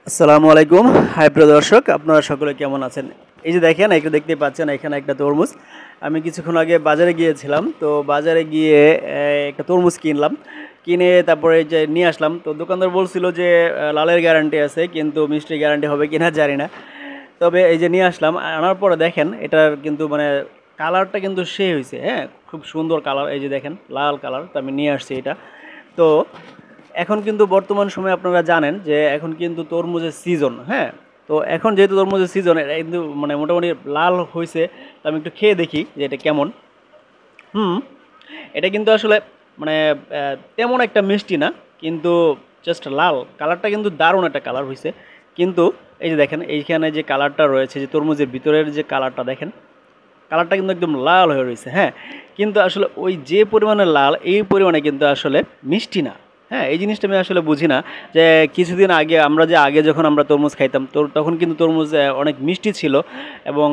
আসসালামু আলাইকুম। হাই প্রিয় দর্শক, আপনারা সকলে কেমন আছেন? এই যে দেখেন, একটা দেখতেই পাচ্ছেন এখানে একটা তরমুজ। আমি কিছুক্ষণ আগে বাজারে গিয়েছিলাম। তো বাজারে গিয়ে একটা তরমুজ কিনলাম। কিনে তারপরে এই যে নিয়ে আসলাম। তো দোকানদার বলছিল যে লালের গ্যারান্টি আছে, কিন্তু মিষ্টির গ্যারান্টি হবে কিনা জানি না। তবে এই যে নিয়ে আসলাম, আনার পরে দেখেন এটার কিন্তু মানে কালারটা কিন্তু সেই হয়েছে, হ্যাঁ, খুব সুন্দর কালার। এই যে দেখেন লাল কালার। তো আমি নিয়ে আসছি এটা। তো এখন কিন্তু বর্তমান সময়ে আপনারা জানেন যে এখন কিন্তু তরমুজের সিজন, হ্যাঁ। তো এখন যেহেতু তরমুজের সিজন, এটা কিন্তু মানে মোটামুটি লাল হয়েছে। তো আমি একটু খেয়ে দেখি যে এটা কেমন। হুম, এটা কিন্তু আসলে মানে তেমন একটা মিষ্টি না, কিন্তু জাস্ট লাল কালারটা কিন্তু দারুণ একটা কালার হয়েছে। কিন্তু এই যে দেখেন এইখানে যে কালারটা রয়েছে, যে তরমুজের ভিতরের যে কালারটা দেখেন, কালারটা কিন্তু একদম লাল হয়ে রয়েছে, হ্যাঁ। কিন্তু আসলে ওই যে পরিমাণে লাল, এই পরিমাণে কিন্তু আসলে মিষ্টি না। হ্যাঁ, এই জিনিসটা আমি আসলে বুঝি না যে কিছুদিন আগে আমরা যে আগে যখন আমরা তরমুজ খাইতাম তো তখন কিন্তু তরমুজ অনেক মিষ্টি ছিল এবং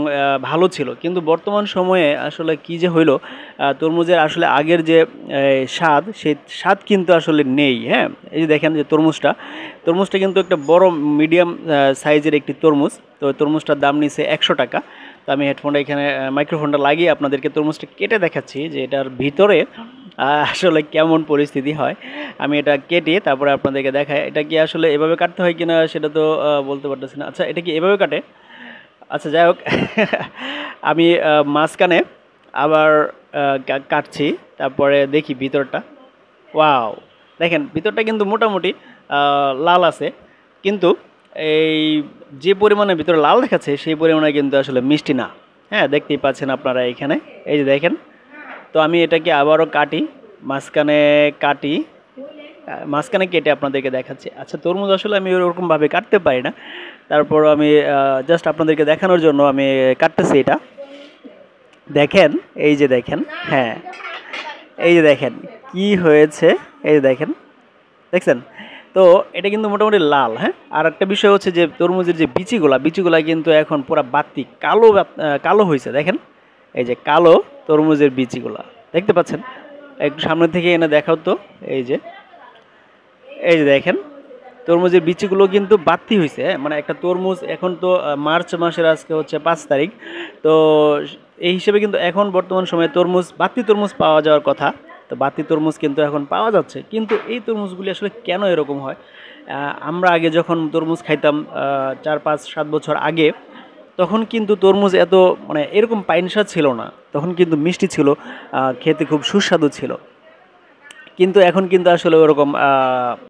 ভালো ছিল। কিন্তু বর্তমান সময়ে আসলে কি যে হইলো, তরমুজের আসলে আগের যে স্বাদ, সেই স্বাদ কিন্তু আসলে নেই, হ্যাঁ। এই যে দেখেন যে তরমুজটা কিন্তু একটা বড় মিডিয়াম সাইজের একটি তরমুজ। তো তরমুজটার দাম নিছে 100 টাকা। তো আমি হেডফোনটা এখানে মাইক্রোফোনটা লাগিয়ে আপনাদেরকে তরমুজটা কেটে দেখাচ্ছি যে এটার ভিতরে আসলে কেমন পরিস্থিতি হয়। আমি এটা কেটে তারপরে আপনাদেরকে দেখাই। এটা কি আসলে এভাবে কাটতে হয় কিনা সেটা তো বলতে পারতেছি না। আচ্ছা, এটা কি এভাবে কাটে? আচ্ছা, যাই হোক। আমি মাঝখানে আবার কাটছি, তারপরে দেখি ভিতরটা। ওয়াও! দেখেন ভিতরটা কিন্তু মোটামুটি লাল আছে। কিন্তু এই যে পরিমাণে ভিতরে লাল দেখাচ্ছে সেই পরিমাণে কিন্তু আসলে মিষ্টি না। হ্যাঁ, দেখতেই পাচ্ছেন আপনারা এখানে। এই যে দেখেন। তো আমি এটাকে আবারও কাটি, মাঝখানে কাটি, মাঝখানে কেটে আপনাদেরকে দেখাচ্ছি। আচ্ছা, তরমুজ আসলে আমি ওরকমভাবে কাটতে পারি না। তারপরও আমি জাস্ট আপনাদেরকে দেখানোর জন্য আমি কাটতেছি এটা। দেখেন, এই যে দেখেন, হ্যাঁ, এই যে দেখেন কি হয়েছে। এই যে দেখেন, দেখছেন? তো এটা কিন্তু মোটামুটি লাল, হ্যাঁ। আর একটা বিষয় হচ্ছে যে তরমুজের যে বিচিগুলা কিন্তু এখন পুরা বাতি কালো কালো হয়েছে, দেখেন। এই যে কালো তরমুজের বিচিগুলা দেখতে পাচ্ছেন? একটু সামনে থেকে এনে দেখাও তো। এই যে, এই যে দেখেন, তরমুজের বিচিগুলো কিন্তু বাড়তি হয়েছে, হ্যাঁ। মানে একটা তরমুজ এখন তো মার্চ মাসের আজকে হচ্ছে 5 তারিখ। তো এই হিসেবে কিন্তু এখন বর্তমান সময়ে বাড়তি তরমুজ পাওয়া যাওয়ার কথা। তো বাড়তি তরমুজ কিন্তু এখন পাওয়া যাচ্ছে, কিন্তু এই তরমুজগুলি আসলে কেন এরকম হয়? আমরা আগে যখন তরমুজ খাইতাম 4, 5, 7 বছর আগে, তখন কিন্তু তরমুজ এত মানে এরকম পাইনসা ছিল না। তখন কিন্তু মিষ্টি ছিল, খেতে খুব সুস্বাদু ছিল। কিন্তু এখন কিন্তু আসলে ওরকম